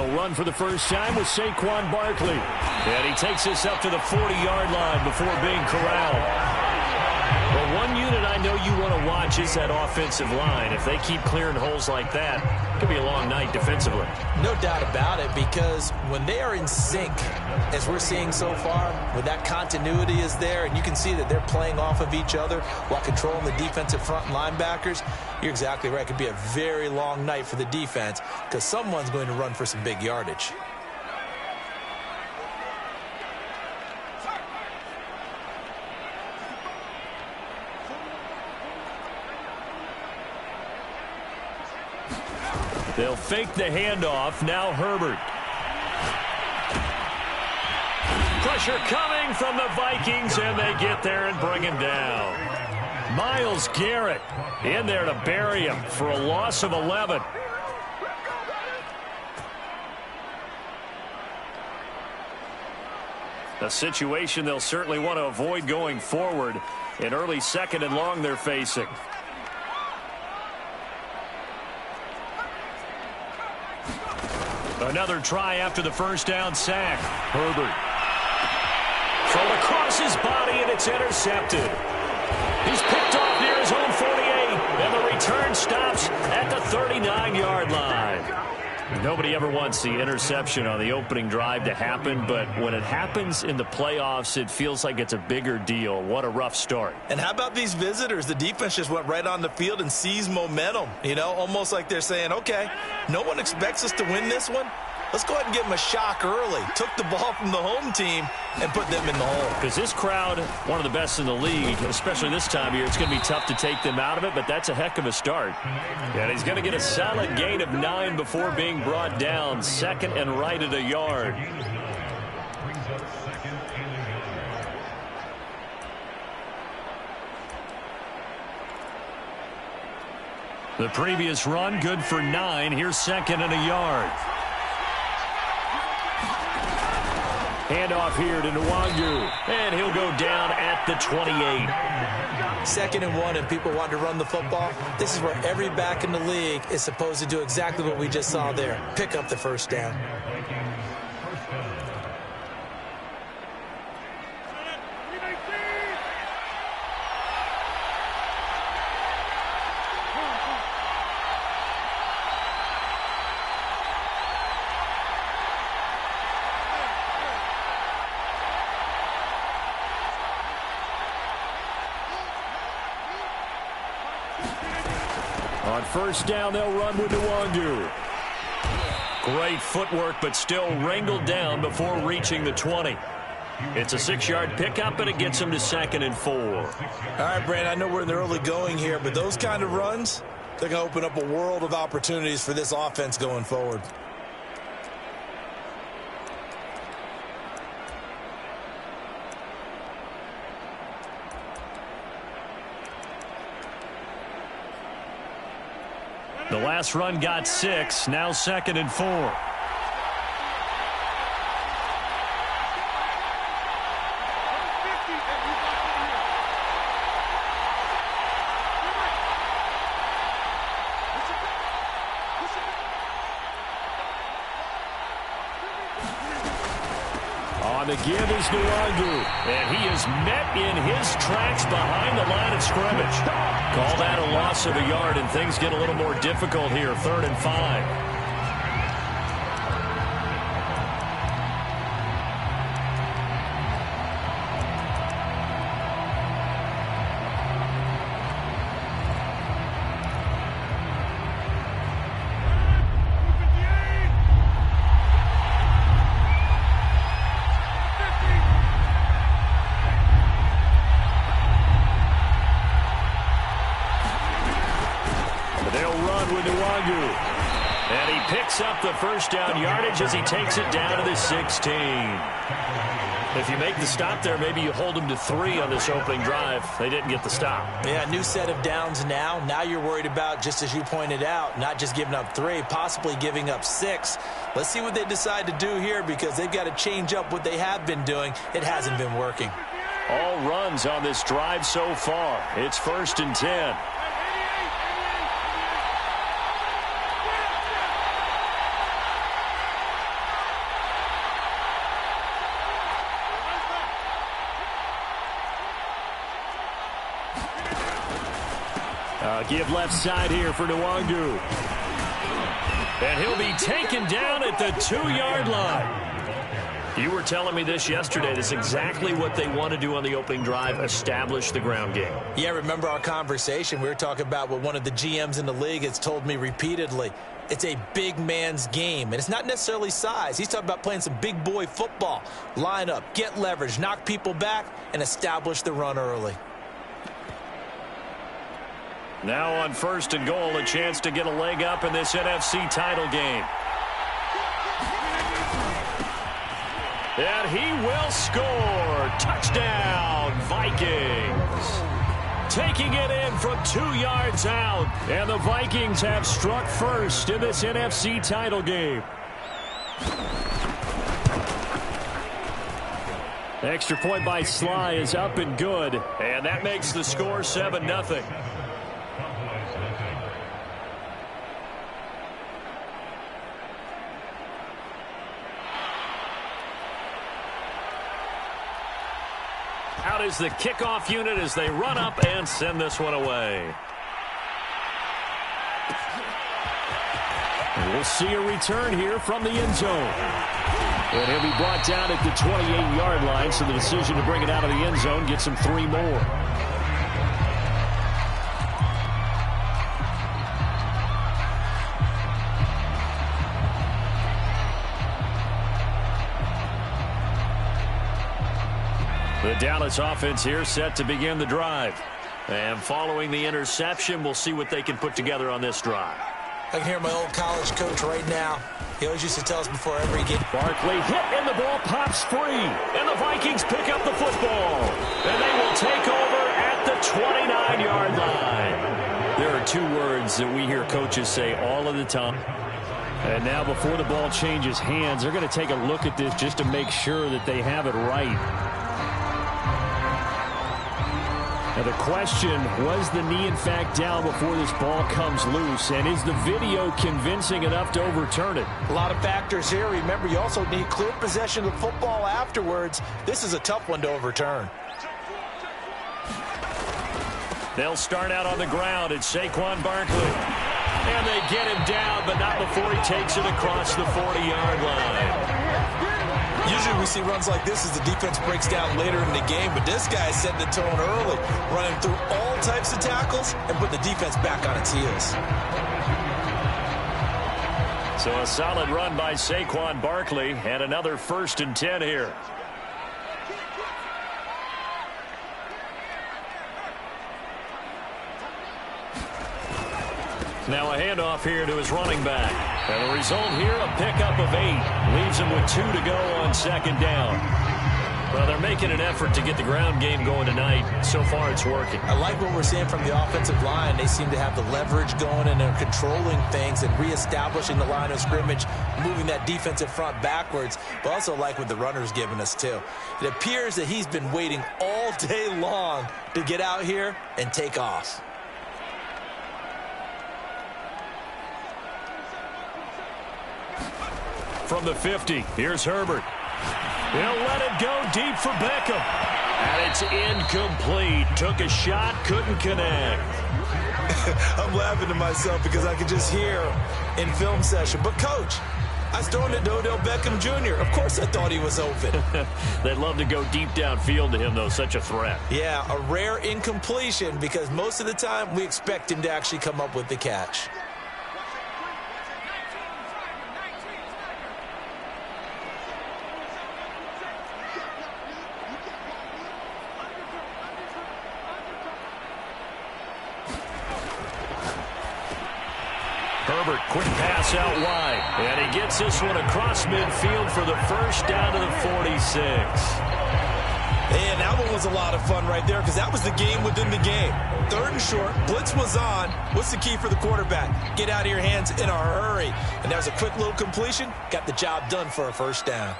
They'll run for the first time with Saquon Barkley. And he takes this up to the 40-yard line before being corralled. Well, one unit I know you want to watch is that offensive line. If they keep clearing holes like that, it could be a long night defensively. No doubt about it, because when they are in sync, as we're seeing so far, when that continuity is there, and you can see that they're playing off of each other while controlling the defensive front linebackers, you're exactly right. It could be a very long night for the defense because someone's going to run for some big yardage. They'll fake the handoff. Now Herbert. Pressure coming from the Vikings, and they get there and bring him down. Myles Garrett in there to bury him for a loss of 11. A situation they'll certainly want to avoid going forward. An early 2nd and long they're facing. Another try after the first down sack. Herbert. Thrown across his body, and it's intercepted. He's picked off near his own 48, and the return stops at the 39-yard line. Nobody ever wants the interception on the opening drive to happen, but when it happens in the playoffs, it feels like it's a bigger deal. What a rough start. And how about these visitors? The defense just went right on the field and seized momentum. You know, almost like they're saying, okay, no one expects us to win this one. Let's go ahead and give them a shock early. Took the ball from the home team and put them in the hole. Because this crowd, one of the best in the league, especially this time of year, it's going to be tough to take them out of it, but that's a heck of a start. And he's going to get a solid gain of 9 before being brought down. 2nd and right at a yard. The previous run, good for 9. Here's 2nd and a yard. Handoff here to Nwangu, and he'll go down at the 28. 2nd and 1, and people want to run the football. This is where every back in the league is supposed to do exactly what we just saw there. Pick up the first down. On first down, they'll run with Nwangu. Great footwork, but still wrangled down before reaching the 20. It's a 6-yard pickup, and it gets them to 2nd and 4. All right, Brandon, I know we're in the early going here, but those kind of runs, they're going to open up a world of opportunities for this offense going forward. The last run got 6, now 2nd and 4. On the give is Nwangu, and he is met in his tracks behind the line of scrimmage. Call that a loss of a yard, and things get a little more difficult here. 3rd and 5. And he picks up the first down yardage as he takes it down to the 16. If you make the stop there, maybe you hold them to 3 on this opening drive. They didn't get the stop. Yeah, new set of downs now. Now you're worried about, just as you pointed out, not just giving up 3, possibly giving up 6. Let's see what they decide to do here, because they've got to change up what they have been doing. It hasn't been working. All runs on this drive so far. It's 1st and 10. Give left side here for Nwangu. And he'll be taken down at the 2-yard line. You were telling me this yesterday. This is exactly what they want to do on the opening drive, establish the ground game. Yeah, remember our conversation? We were talking about what one of the GMs in the league has told me repeatedly. It's a big man's game, and it's not necessarily size. He's talking about playing some big boy football. Line up, get leverage, knock people back, and establish the run early. Now on 1st and goal, a chance to get a leg up in this NFC title game. And he will score. Touchdown, Vikings. Taking it in from 2 yards out. And the Vikings have struck first in this NFC title game. Extra point by Sly is up and good. And that makes the score 7-0. Out is the kickoff unit as they run up and send this one away. And we'll see a return here from the end zone. And he'll be brought down at the 28-yard line, so the decision to bring it out of the end zone gets him 3 more. The Dallas offense here set to begin the drive. And following the interception, we'll see what they can put together on this drive. I can hear my old college coach right now. He always used to tell us before every game. Barkley hit and the ball pops free. And the Vikings pick up the football. And they will take over at the 29-yard line. There are 2 words that we hear coaches say all of the time. And now before the ball changes hands, they're going to take a look at this just to make sure that they have it right. Now the question, was the knee in fact down before this ball comes loose? And is the video convincing enough to overturn it? A lot of factors here. Remember, you also need clear possession of the football afterwards. This is a tough one to overturn. They'll start out on the ground. It's Saquon Barkley. And they get him down, but not before he takes it across the 40-yard line. Usually we see runs like this as the defense breaks down later in the game, but this guy is setting the tone early, running through all types of tackles and putting the defense back on its heels. So a solid run by Saquon Barkley and another 1st and 10 here. Now a handoff here to his running back. And the result here, a pickup of 8. Leaves him with 2 to go on 2nd down. Well, they're making an effort to get the ground game going tonight. So far, it's working. I like what we're seeing from the offensive line. They seem to have the leverage going, and they're controlling things and reestablishing the line of scrimmage, moving that defensive front backwards. But also like what the runner's giving us, too. It appears that he's been waiting all day long to get out here and take off. From the 50, here's Herbert. He'll let it go deep for Beckham. And it's incomplete. Took a shot, couldn't connect. I'm laughing to myself because I could just hear in film session. But, Coach, I was throwing it to Odell Beckham Jr. Of course I thought he was open. They'd love to go deep downfield to him, though. Such a threat. Yeah, a rare incompletion because most of the time we expect him to actually come up with the catch. Herbert, quick pass out wide. And he gets this one across midfield for the 1st down to the 46. And that one was a lot of fun right there because that was the game within the game. 3rd and short, blitz was on. What's the key for the quarterback? Get out of your hands in a hurry. And that was a quick little completion. Got the job done for a 1st down.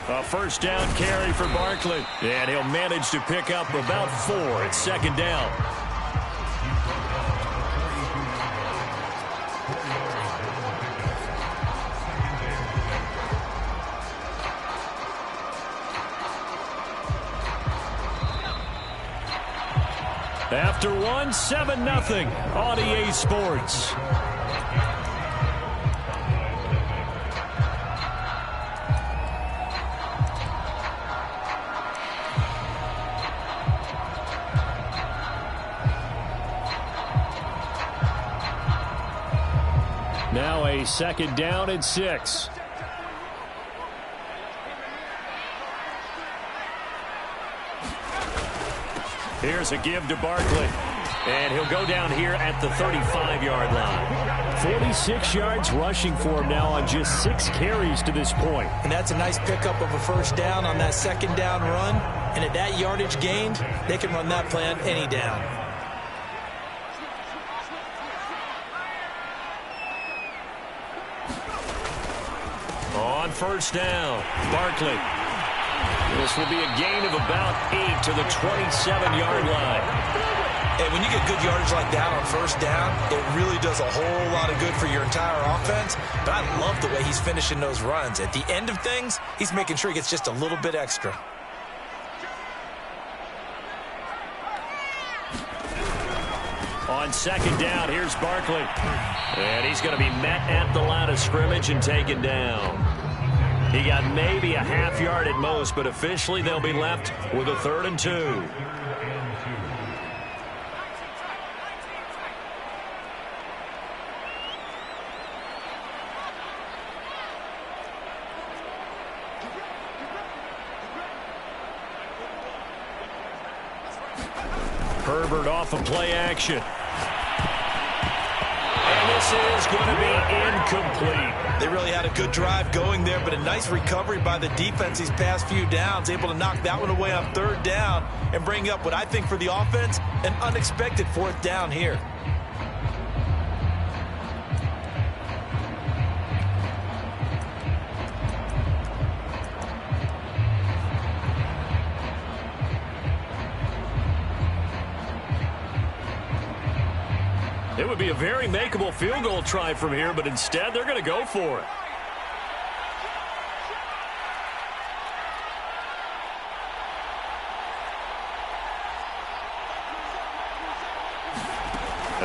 A 1st down carry for Barkley. And he'll manage to pick up about 4 at 2nd down. After one, 7-0 on EA Sports. Now a 2nd down and 6. Here's a give to Barkley. And he'll go down here at the 35-yard line. 46 yards rushing for him now on just 6 carries to this point. And that's a nice pickup of a 1st down on that 2nd down run. And at that yardage gained, they can run that play on any down. On 1st down, Barkley. This will be a gain of about 8 to the 27-yard line. And when you get good yardage like that on 1st down, it really does a whole lot of good for your entire offense. But I love the way he's finishing those runs. At the end of things, he's making sure he gets just a little bit extra. On 2nd down, here's Barkley. And he's going to be met at the line of scrimmage and taken down. He got maybe a half yard at most, but officially they'll be left with a 3rd and 2. Herbert off of play action. And this is going to be incomplete. They really had a good drive going there, but a nice recovery by the defense these past few downs, able to knock that one away on 3rd down and bring up what I think for the offense, an unexpected 4th down here. It would be a very makeable field goal try from here, but instead they're going to go for it.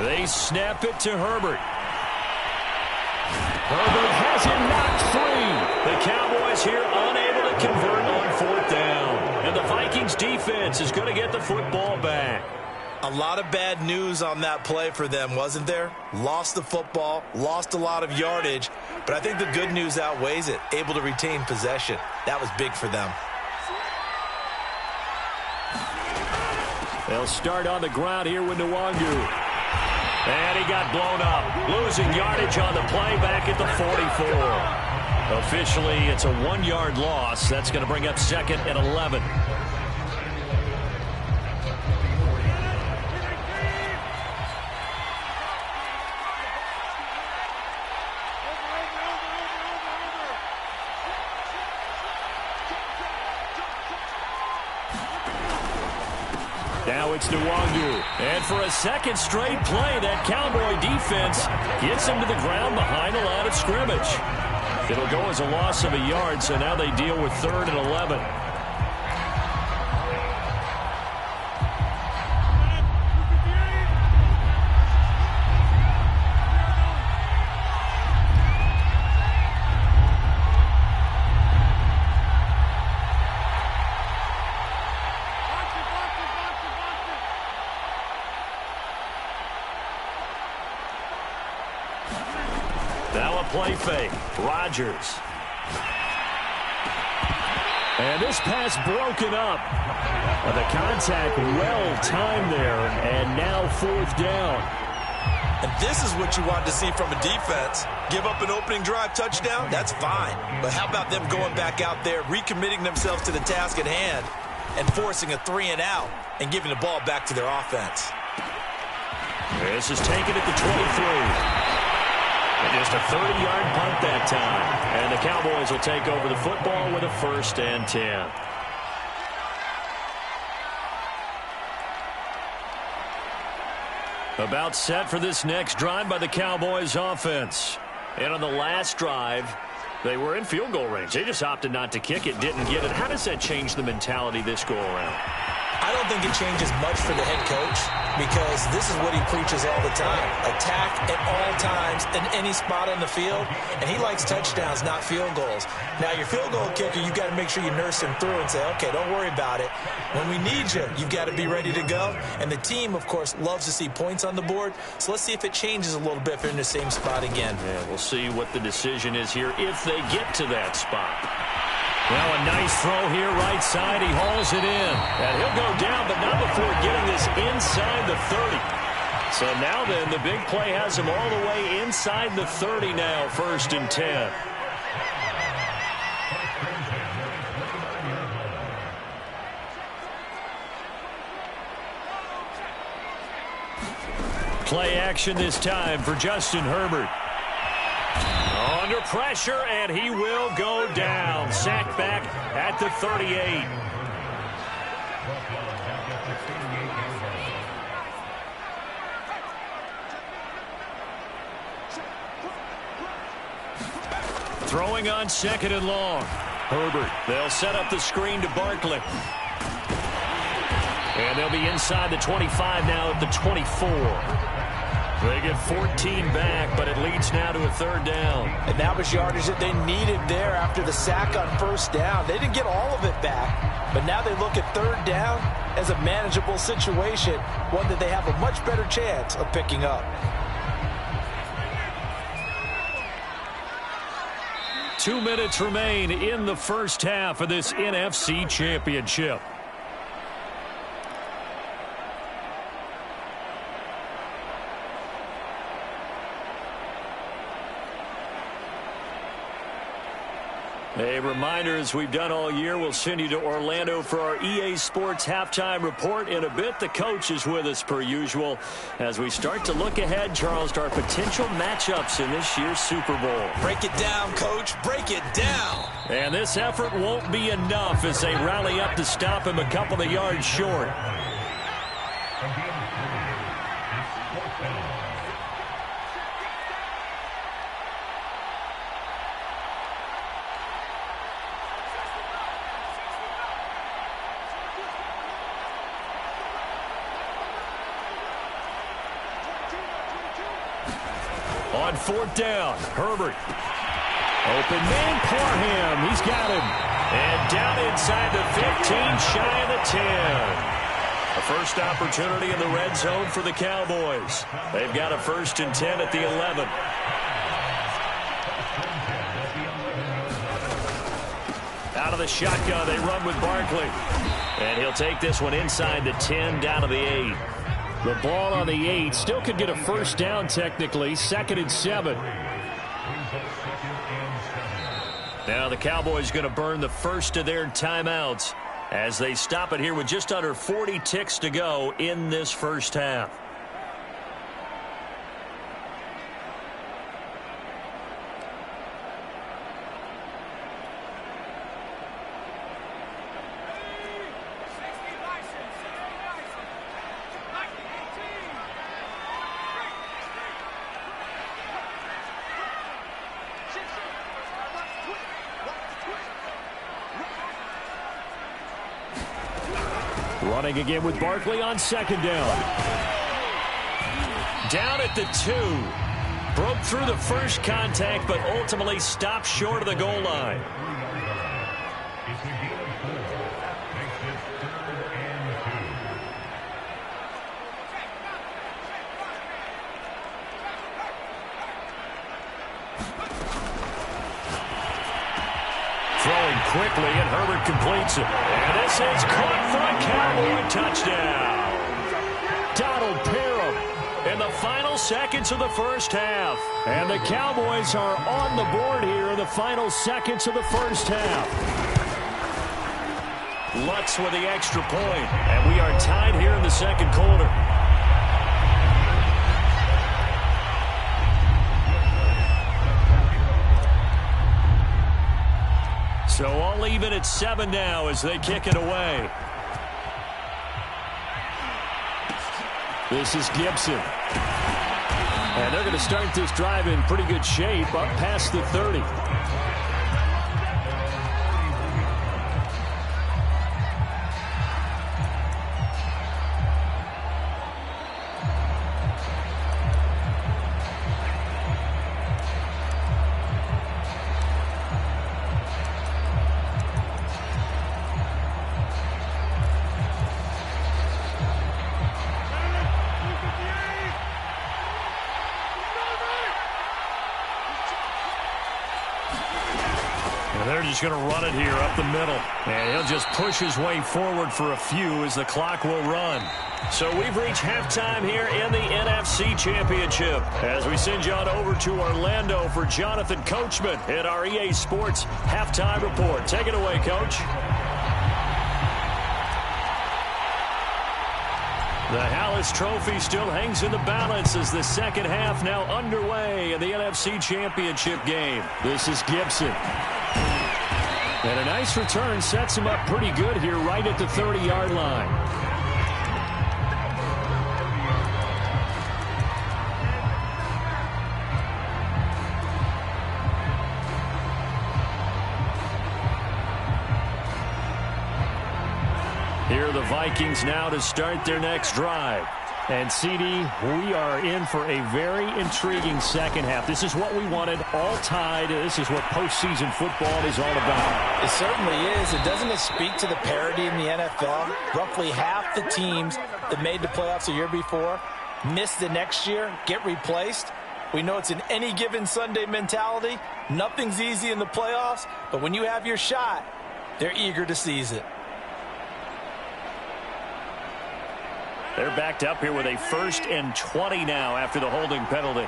They snap it to Herbert. Herbert has it knocked free. The Cowboys here unable to convert on 4th down. And the Vikings defense is going to get the football back. A lot of bad news on that play for them, wasn't there? Lost the football, lost a lot of yardage, but I think the good news outweighs it. Able to retain possession. That was big for them. They'll start on the ground here with Nwangu. And he got blown up. Losing yardage on the play back at the 44. Officially, it's a 1-yard loss. That's going to bring up 2nd and 11. Now it's Nwangu. And for a 2nd straight play, that Cowboy defense gets him to the ground behind the line of scrimmage. It'll go as a loss of a yard, so now they deal with 3rd and 11. Now a play fake. Rodgers. And this pass broken up. The contact well timed there, and now 4th down. And this is what you want to see from a defense. Give up an opening drive touchdown, that's fine. But how about them going back out there, recommitting themselves to the task at hand, and forcing a 3-and-out and giving the ball back to their offense. This is taken at the 23. And just a 30-yard punt that time. And the Cowboys will take over the football with a 1st and 10. About set for this next drive by the Cowboys offense. And on the last drive, they were in field goal range. They just opted not to kick it, didn't get it. How does that change the mentality this go around? I don't think it changes much for the head coach because this is what he preaches all the time. Attack at all times in any spot on the field, and he likes touchdowns, not field goals. Now, your field goal kicker, you've got to make sure you nurse him through and say, okay, don't worry about it. When we need you, you've got to be ready to go. And the team, of course, loves to see points on the board, so let's see if it changes a little bit if they're in the same spot again. Yeah, we'll see what the decision is here if they get to that spot. Well, a nice throw here, right side. He hauls it in. And he'll go down, but not before getting this inside the 30. So now then, the big play has him all the way inside the 30 now, 1st and 10. Play action this time for Justin Herbert. Under pressure, and he will go down. Sacked back at the 38. Throwing on 2nd and long. Herbert, they'll set up the screen to Barkley. And they'll be inside the 25 now at the 24. They get 14 back, but it leads now to a 3rd down. And that was yardage that they needed there after the sack on 1st down. They didn't get all of it back, but now they look at 3rd down as a manageable situation, one that they have a much better chance of picking up. 2 minutes remain in the first half of this NFC Championship. A reminder, as we've done all year, we'll send you to Orlando for our EA Sports Halftime Report. In a bit, the coach is with us per usual as we start to look ahead, Charles, to our potential matchups in this year's Super Bowl. Break it down, Coach. Break it down. And this effort won't be enough as they rally up to stop him a couple of yards short. On 4th down, Herbert. Open man, Parham. He's got him. And down inside the 15, shy of the 10. A first opportunity in the red zone for the Cowboys. They've got a 1st and 10 at the 11. Out of the shotgun, they run with Barkley. And he'll take this one inside the 10, down to the 8. The ball on the 8 still could get a 1st down technically. 2nd and 7. Now the Cowboys going to burn the first of their timeouts as they stop it here with just under 40 ticks to go in this first half. Running again with Barkley on 2nd down. Down at the 2. Broke through the first contact, but ultimately stopped short of the goal line. Throwing quickly, and Herbert completes it. And this is caught for a Cowboy touchdown. Donald Parham in the final seconds of the first half. And the Cowboys are on the board here in the final seconds of the first half. Lutz with the extra point. And we are tied here in the second quarter. So all even at 7 now as they kick it away. This is Gibson. And they're going to start this drive in pretty good shape up past the 30. And they're just going to run it here up the middle. And he'll just push his way forward for a few as the clock will run. So we've reached halftime here in the NFC Championship as we send you on over to Orlando for Jonathan Coachman in our EA Sports Halftime Report. Take it away, Coach. The Hallis Trophy still hangs in the balance as the second half now underway in the NFC Championship game. This is Gibson. And a nice return sets him up pretty good here right at the 30-yard line. Here are the Vikings now to start their next drive. And, CD, we are in for a very intriguing second half. This is what we wanted, all tied. This is what postseason football is all about. It certainly is. It doesn't speak to the parity in the NFL. Roughly half the teams that made the playoffs a year before miss the next year, get replaced. We know it's an any given Sunday mentality. Nothing's easy in the playoffs, but when you have your shot, they're eager to seize it. They're backed up here with a 1st and 20 now after the holding penalty.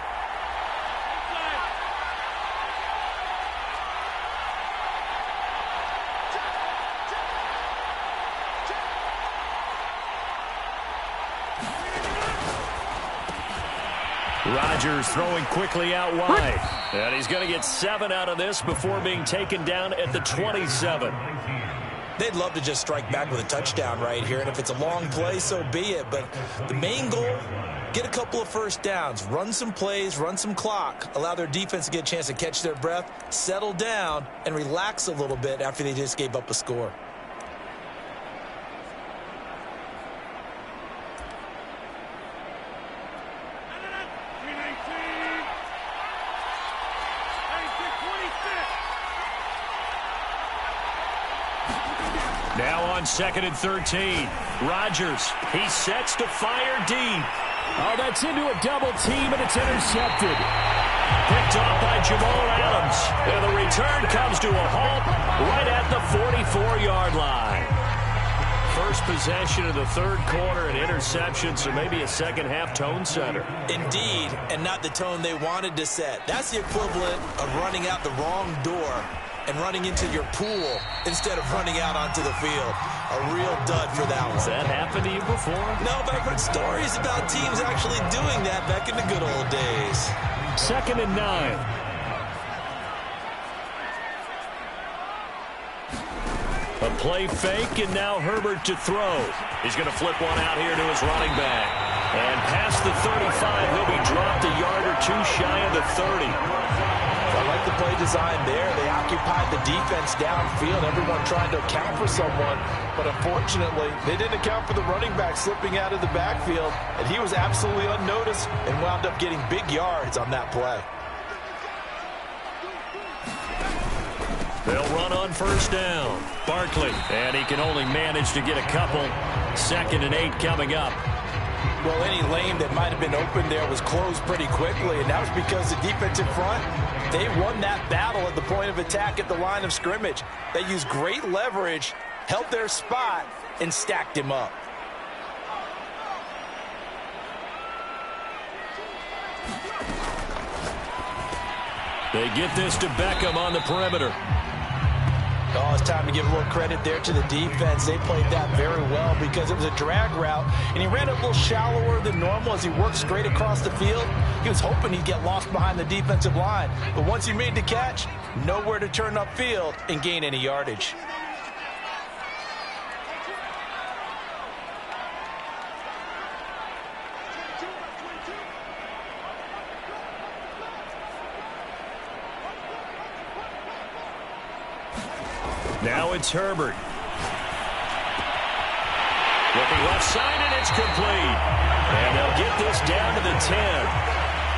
Rodgers throwing quickly out wide. And he's going to get 7 out of this before being taken down at the 27. They'd love to just strike back with a touchdown right here, and if it's a long play, so be it. But the main goal, get a couple of first downs, run some plays, run some clock, allow their defense to get a chance to catch their breath, settle down, and relax a little bit after they just gave up a score. Now on 2nd and 13. Rodgers, he sets to fire deep. Oh, that's into a double team, and it's intercepted. Picked off by Jamal Adams. And the return comes to a halt right at the 44-yard line. First possession of the third quarter, an interception, so maybe a second-half tone setter. Indeed, and not the tone they wanted to set. That's the equivalent of running out the wrong door and running into your pool instead of running out onto the field. A real dud for that one. Has that happened to you before? No, but I've heard stories about teams actually doing that back in the good old days. 2nd and 9. A play fake, and now Herbert to throw. He's going to flip one out here to his running back. And past the 35, he'll be dropped a yard or two shy of the 30. I like the play design there. They occupied the defense downfield, everyone trying to account for someone. But unfortunately, they didn't account for the running back slipping out of the backfield, and he was absolutely unnoticed and wound up getting big yards on that play. They'll run on 1st down. Barkley, and he can only manage to get a couple. 2nd and 8 coming up. Well, any lane that might have been open there was closed pretty quickly, and that was because the defensive front, they won that battle at the point of attack at the line of scrimmage. They used great leverage, held their spot, and stacked him up. They get this to Beckham on the perimeter. Oh, it's time to give a little credit there to the defense. They played that very well because it was a drag route, and he ran a little shallower than normal as he worked straight across the field. He was hoping he'd get lost behind the defensive line, but once he made the catch, nowhere to turn upfield and gain any yardage. Now it's Herbert. Looking left side, and it's complete. And they'll get this down to the 10.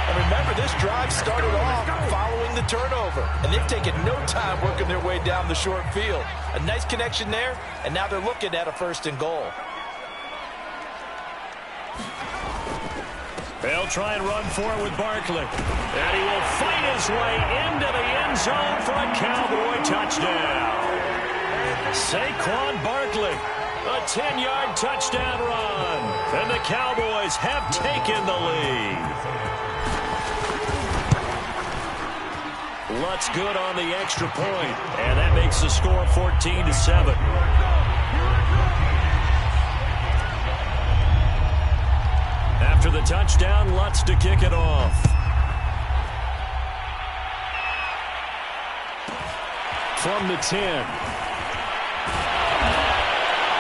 And remember, this drive started off following the turnover, and they've taken no time working their way down the short field. A nice connection there, and now they're looking at a 1st and goal. They'll try and run for it with Barkley. And he will fight his way into the end zone for a Cowboy touchdown. touchdown. Saquon Barkley, a 10-yard touchdown run. And the Cowboys have taken the lead. Lutz good on the extra point, and that makes the score 14-7. After the touchdown, Lutz to kick it off. From the 10.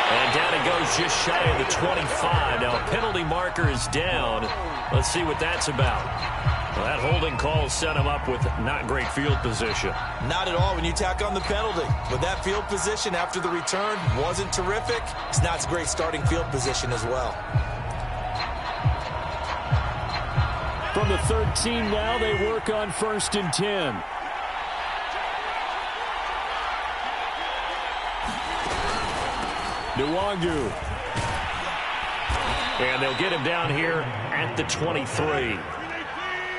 And down it goes just shy of the 25. Now a penalty marker is down. Let's see what that's about. Well, that holding call set him up with not great field position. Not at all when you tack on the penalty. But that field position after the return wasn't terrific. It's not a great starting field position as well. From the 13 now, they work on 1st and 10. Nwangu. And they'll get him down here at the 23.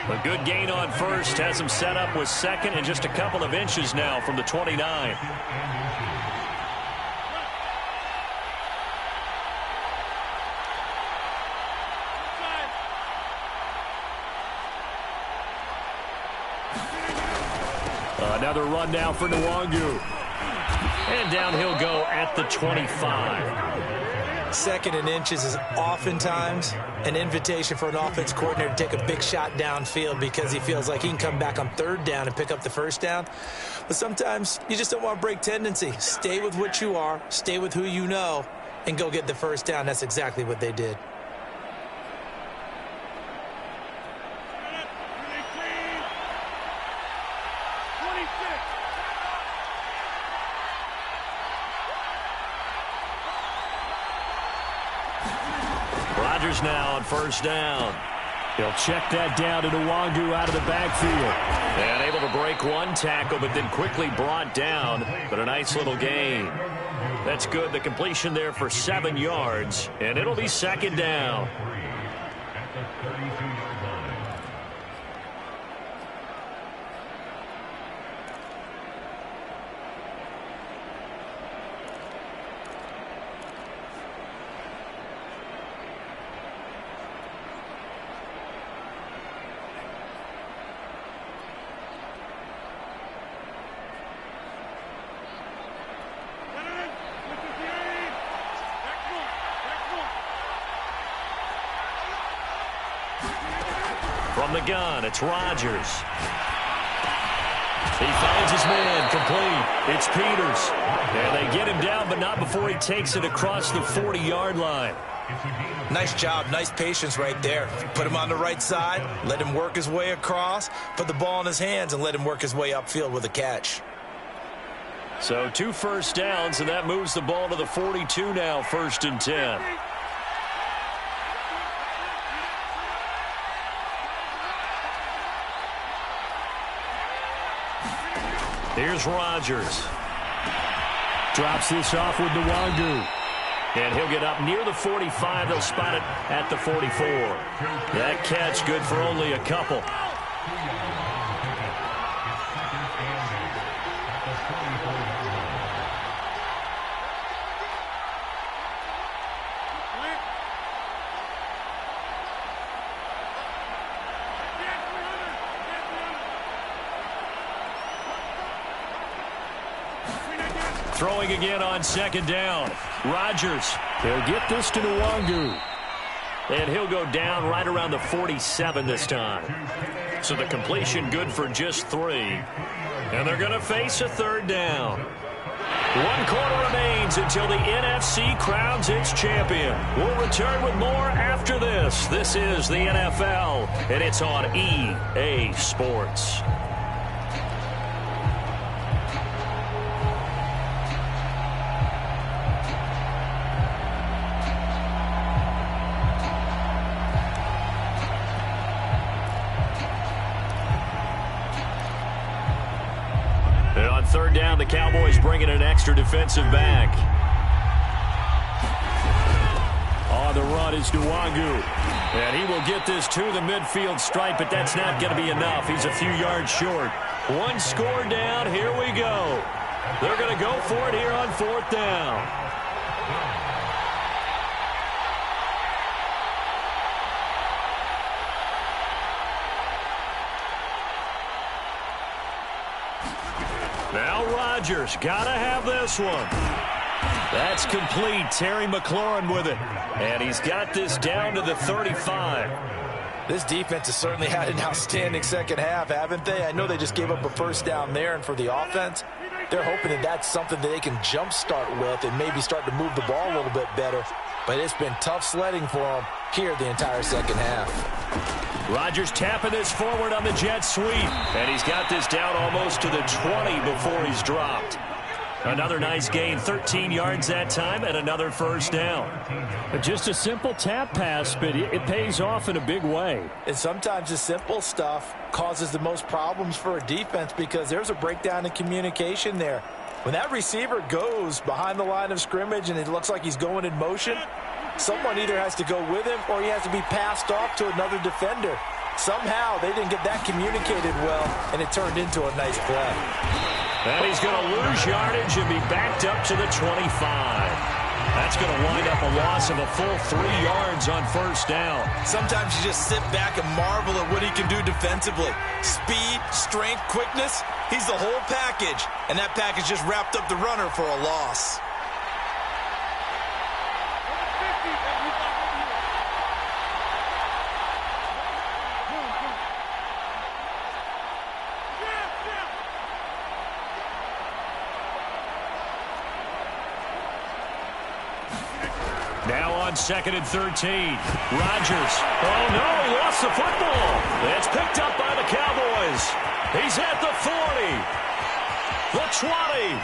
A good gain on first, has him set up with second and just a couple of inches now from the 29. Another run now for Nwangu. And down he'll go at the 25. 2nd and inches is oftentimes an invitation for an offense coordinator to take a big shot downfield because he feels like he can come back on 3rd down and pick up the 1st down. But sometimes you just don't want to break tendency. Stay with what you are, stay with who you know, and go get the 1st down. That's exactly what they did. Rodgers now on 1st down. He'll check that down to Nwangu out of the backfield. And able to break one tackle, but then quickly brought down. But a nice little gain. That's good. The completion there for 7 yards. And it'll be 2nd down. From the gun, it's Rodgers. He finds his man, complete. It's Peters. And they get him down, but not before he takes it across the 40-yard line. Nice job, nice patience right there. Put him on the right side, let him work his way across, put the ball in his hands, and let him work his way upfield with a catch. So 2 first downs, and that moves the ball to the 42 now, 1st and 10. Here's Rodgers. Drops this off with Nwangu. And he'll get up near the 45. They'll spot it at the 44. That catch good for only a couple. Throwing again on 2nd down. Rodgers. He'll get this to Nwangu. And he'll go down right around the 47 this time. So the completion good for just 3. And they're going to face a 3rd down. 1 quarter remains until the NFC crowns its champion. We'll return with more after this. This is the NFL, and it's on EA Sports. And on 3rd down, the Cowboys bringing an extra defensive back. On the run is Nwangu. And he will get this to the midfield stripe, but that's not going to be enough. He's a few yards short. 1 score down. Here we go. They're going to go for it here on 4th down. Now Rodgers got to have this one. That's complete. Terry McLaurin with it. And he's got this down to the 35. This defense has certainly had an outstanding second half, haven't they? I know they just gave up a first down there, and for the offense, they're hoping that that's something that they can jumpstart with and maybe start to move the ball a little bit better. But it's been tough sledding for them here the entire second half. Rodgers tapping this forward on the jet sweep. And he's got this down almost to the 20 before he's dropped. Another nice gain, 13 yards that time, and another first down. Just a simple tap pass, but it pays off in a big way. And sometimes the simple stuff causes the most problems for a defense because there's a breakdown in communication there. When that receiver goes behind the line of scrimmage and it looks like he's going in motion, someone either has to go with him or he has to be passed off to another defender. Somehow they didn't get that communicated well, and it turned into a nice play. And he's going to lose yardage and be backed up to the 25. That's going to wind up a loss of a full 3 yards on first down. Sometimes you just sit back and marvel at what he can do defensively. Speed, strength, quickness, he's the whole package. And that package just wrapped up the runner for a loss. Now on 2nd and 13. Rodgers. Oh, no, he lost the football. It's picked up by the Cowboys. He's at the 40, the 20,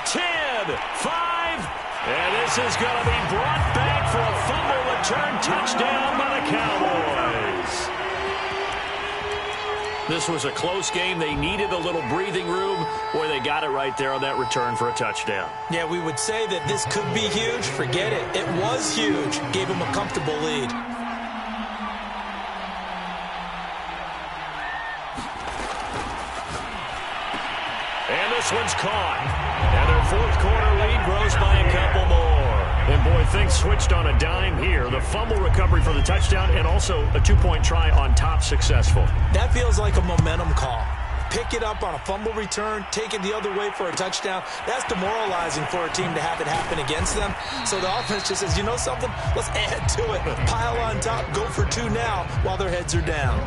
10, 5. And this is going to be brought back for a fumble return touchdown by the Cowboys. This was a close game. They needed a little breathing room, or they got it right there on that return for a touchdown. Yeah, we would say that this could be huge. Forget it. It was huge. Gave him a comfortable lead. And this one's caught. And their 4th quarter lead grows by a couple more. And, boy, things switched on a dime here. The fumble recovery for the touchdown and also a 2-point try on top successful. That feels like a momentum call. Pick it up on a fumble return, take it the other way for a touchdown. That's demoralizing for a team to have it happen against them. So the offense just says, you know something? Let's add to it. Pile on top, go for 2 now while their heads are down.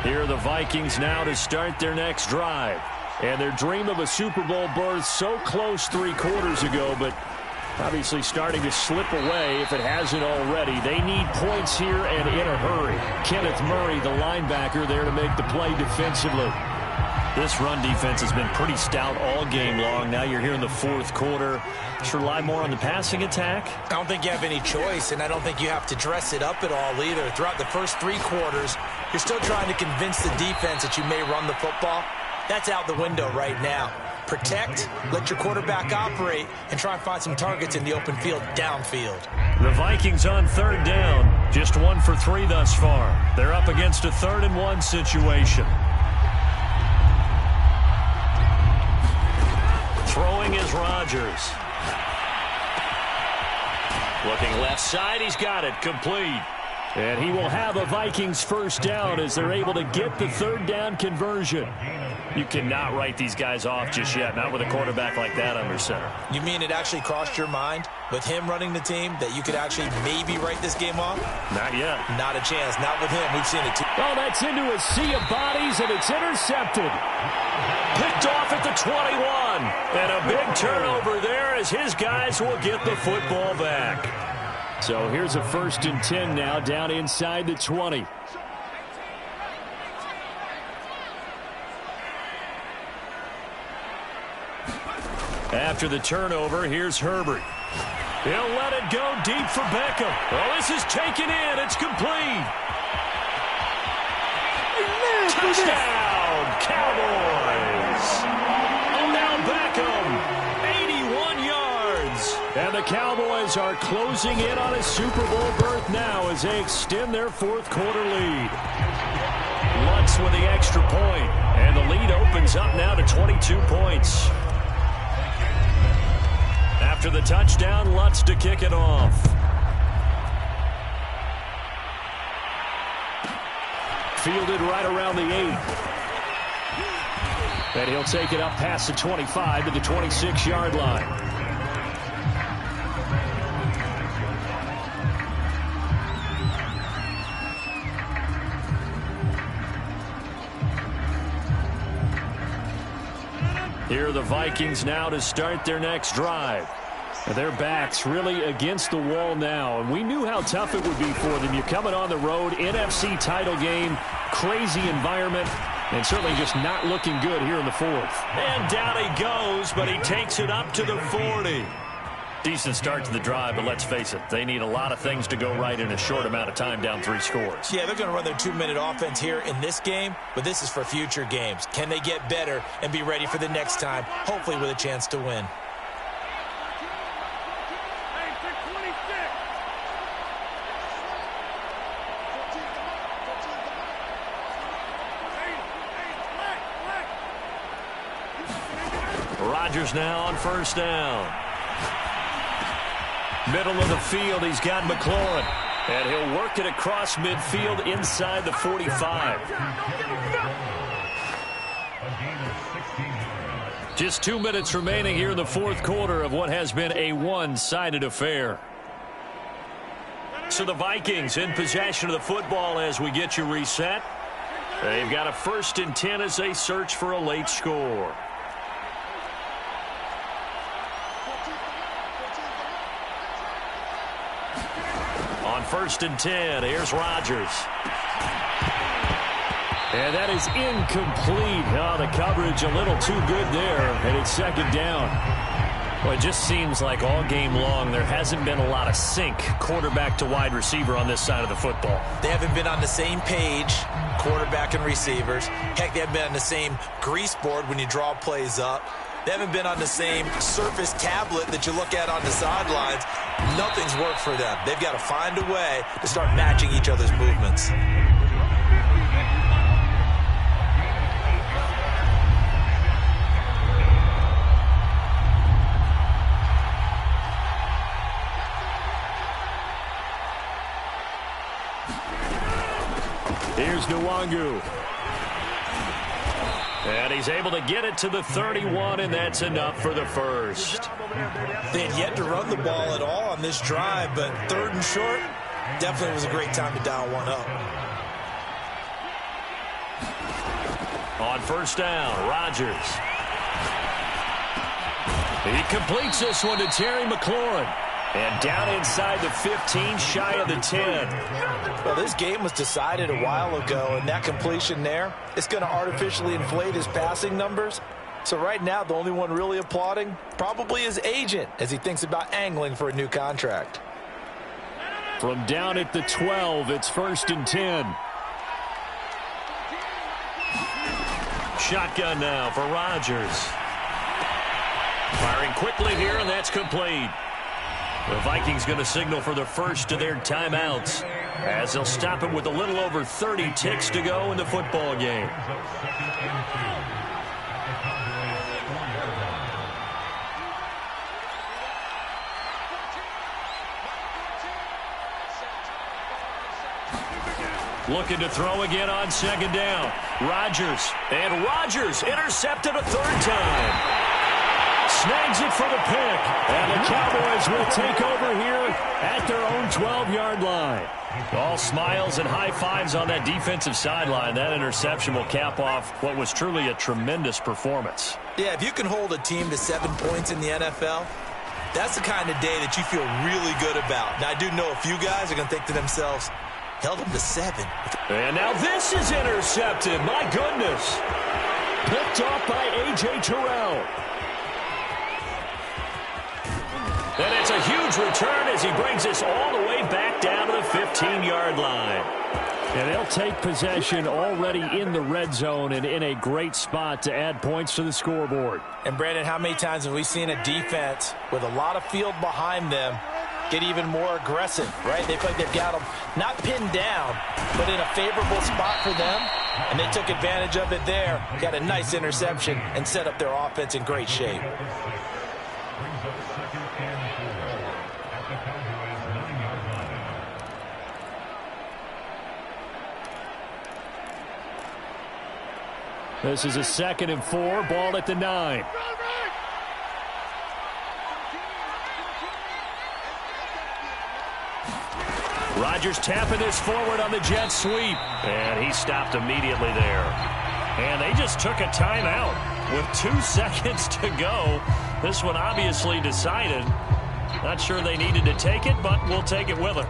Here are the Vikings now to start their next drive. And their dream of a Super Bowl berth so close 3 quarters ago, but obviously starting to slip away if it hasn't already. They need points here and in a hurry. Kenneth Murray, the linebacker, there to make the play defensively. This run defense has been pretty stout all game long. Now you're here in the 4th quarter. Should rely more on the passing attack? I don't think you have any choice, and I don't think you have to dress it up at all either. Throughout the first 3 quarters, you're still trying to convince the defense that you may run the football. That's out the window right now. Protect, let your quarterback operate, and try and find some targets in the open field downfield. The Vikings on 3rd down. Just 1 for 3 thus far. They're up against a 3rd and 1 situation. Throwing is Rodgers. Looking left side, he's got it, complete. And he will have a Vikings first down as they're able to get the 3rd down conversion. You cannot write these guys off just yet, not with a quarterback like that under center. You mean it actually crossed your mind with him running the team that you could actually maybe write this game off? Not yet. Not a chance. Not with him. We've seen it too. Well, that's into a sea of bodies, and it's intercepted. Picked off at the 21. And a big turnover there as his guys will get the football back. So here's a 1st and 10 now down inside the 20. After the turnover, here's Herbert. He'll let it go deep for Beckham. Oh, this is taken in. It's complete. Touchdown, Cowboys. Oh, now Beckham. the Cowboys are closing in on a Super Bowl berth now as they extend their fourth quarter lead. Lutz with the extra point, and the lead opens up now to 22 points. After the touchdown, Lutz to kick it off. Fielded right around the 8. And he'll take it up past the 25 to the 26-yard line. Here are the Vikings now to start their next drive. Their backs really against the wall now, and we knew how tough it would be for them. You're coming on the road, NFC title game, crazy environment, and certainly just not looking good here in the fourth. And down he goes, but he takes it up to the 40. Decent start to the drive, but let's face it, they need a lot of things to go right in a short amount of time, down 3 scores. Yeah, they're going to run their 2-minute offense here in this game, but this is for future games. Can they get better and be ready for the next time, hopefully with a chance to win? Rodgers now on first down. Middle of the field, he's got McLaurin. And he'll work it across midfield inside the 45. Just 2 minutes remaining here in the fourth quarter of what has been a one-sided affair. So the Vikings in possession of the football as we get you reset. They've got a 1st and 10 as they search for a late score. On 1st and 10, here's Rodgers. And that is incomplete. Oh, the coverage a little too good there, and it's 2nd down. Well, it just seems like all game long there hasn't been a lot of sync quarterback to wide receiver on this side of the football. They haven't been on the same page, quarterback and receivers. Heck, they haven't been on the same grease board when you draw plays up. They haven't been on the same Surface tablet that you look at on the sidelines. Nothing's worked for them. They've got to find a way to start matching each other's movements. Here's Nwangu. And he's able to get it to the 31, and that's enough for the first. They had yet to run the ball at all on this drive, but 3rd and short definitely was a great time to dial one up. On 1st down, Rodgers. He completes this one to Terry McLaurin. And down inside the 15, shy of the 10. Well, this game was decided a while ago, and that completion there, it's going to artificially inflate his passing numbers. So right now, the only one really applauding probably his agent as he thinks about angling for a new contract. From down at the 12, it's 1st and 10. Shotgun now for Rodgers. Firing quickly here, and that's complete. The Vikings going to signal for the first of their timeouts as they'll stop it with a little over 30 ticks to go in the football game. Looking to throw again on 2nd down. Rodgers. And Rodgers intercepted a 3rd time. Snags it for the pick. And the Cowboys will take over here at their own 12-yard line. All smiles and high fives on that defensive sideline. That interception will cap off what was truly a tremendous performance. Yeah, if you can hold a team to 7 points in the NFL, that's the kind of day that you feel really good about. Now, I do know a few guys are going to think to themselves, held them to 7. And now this is intercepted. My goodness. Picked off by A.J. Terrell. And it's a huge return as he brings us all the way back down to the 15-yard line. And they'll take possession already in the red zone and in a great spot to add points to the scoreboard. And, Brandon, how many times have we seen a defense with a lot of field behind them get even more aggressive, right? They feel like they've got them not pinned down, but in a favorable spot for them, and they took advantage of it there, got a nice interception, and set up their offense in great shape. This is a 2nd and 4, ball at the 9. Rodgers tapping this forward on the jet sweep. And he stopped immediately there. And they just took a timeout with 2 seconds to go. This one obviously decided. Not sure they needed to take it, but we'll take it with them.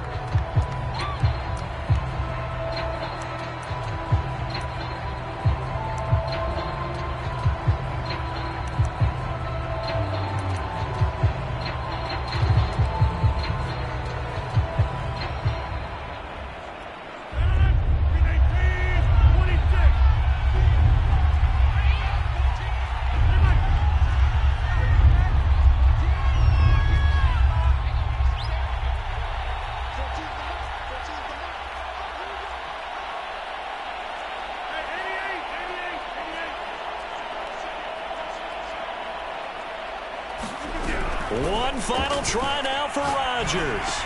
One final try now for Rodgers.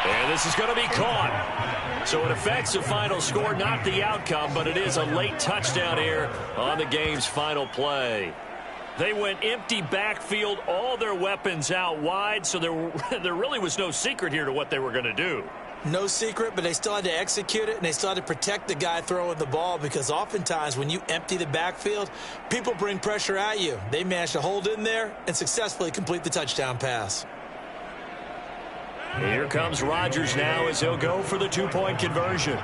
And this is going to be caught. So it affects the final score, not the outcome, but it is a late touchdown here on the game's final play. They went empty backfield, all their weapons out wide, so there really was no secret here to what they were going to do. No secret, but they still had to execute it, and they still had to protect the guy throwing the ball, because oftentimes when you empty the backfield, people bring pressure at you. They managed to hold in there and successfully complete the touchdown pass. Here comes Rodgers now as he'll go for the 2-point conversion.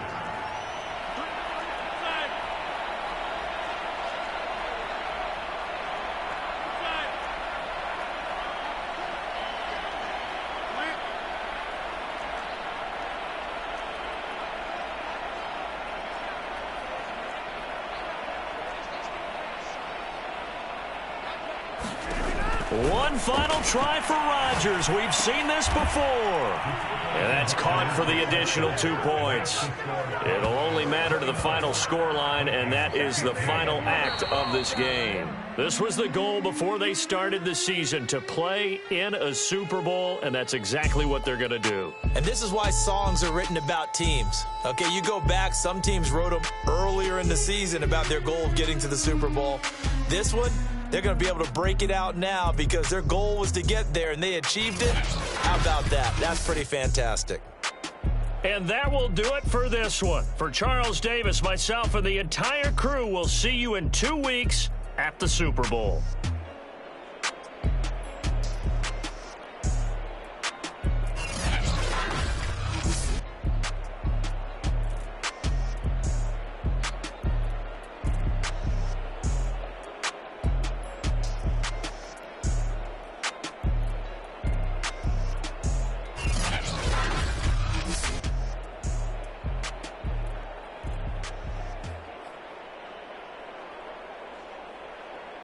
One final try for Rodgers. We've seen this before. And that's caught for the additional 2 points. It'll only matter to the final scoreline, and that is the final act of this game. This was the goal before they started the season, to play in a Super Bowl, and that's exactly what they're going to do. And this is why songs are written about teams. Okay, you go back, some teams wrote them earlier in the season about their goal of getting to the Super Bowl. This one, they're going to be able to break it out now because their goal was to get there, and they achieved it. How about that? That's pretty fantastic. And that will do it for this one. For Charles Davis, myself, and the entire crew, we'll see you in 2 weeks at the Super Bowl.